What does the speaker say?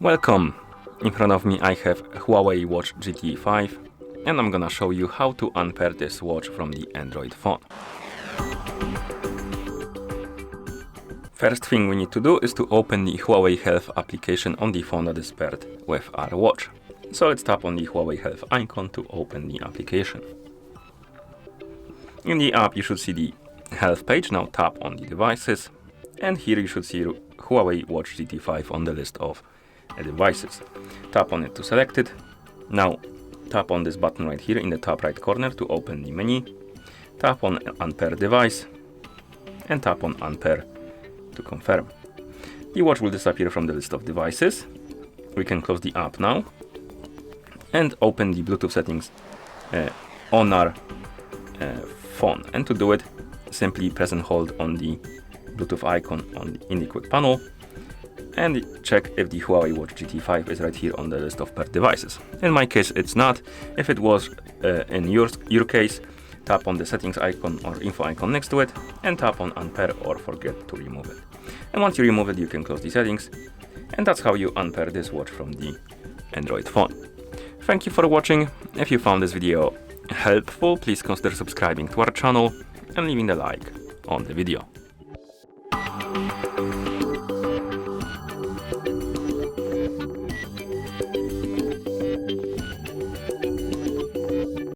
Welcome! In front of me I have Huawei Watch GT 5 and I'm gonna show you how to unpair this watch from the Android phone. First thing we need to do is to open the Huawei Health application on the phone that is paired with our watch. So let's tap on the Huawei Health icon to open the application. In the app you should see the health page. Now tap on the devices and here you should see Huawei Watch GT 5 on the list of devices. Tap on it to select it. Now tap on this button right here in the top right corner to open the menu. Tap on Unpair device and tap on Unpair to confirm. The watch will disappear from the list of devices. We can close the app now and open the Bluetooth settings on our phone. And to do it, simply press and hold on the Bluetooth icon in the quick panel and check if the Huawei Watch GT 5 is right here on the list of paired devices. In my case it's not. If it was in your case, tap on the settings icon or info icon next to it and tap on Unpair or forget to remove it. And once you remove it, you can close the settings, and that's how you unpair this watch from the Android phone. Thank you for watching. If you found this video helpful, please consider subscribing to our channel and leaving a like on the video.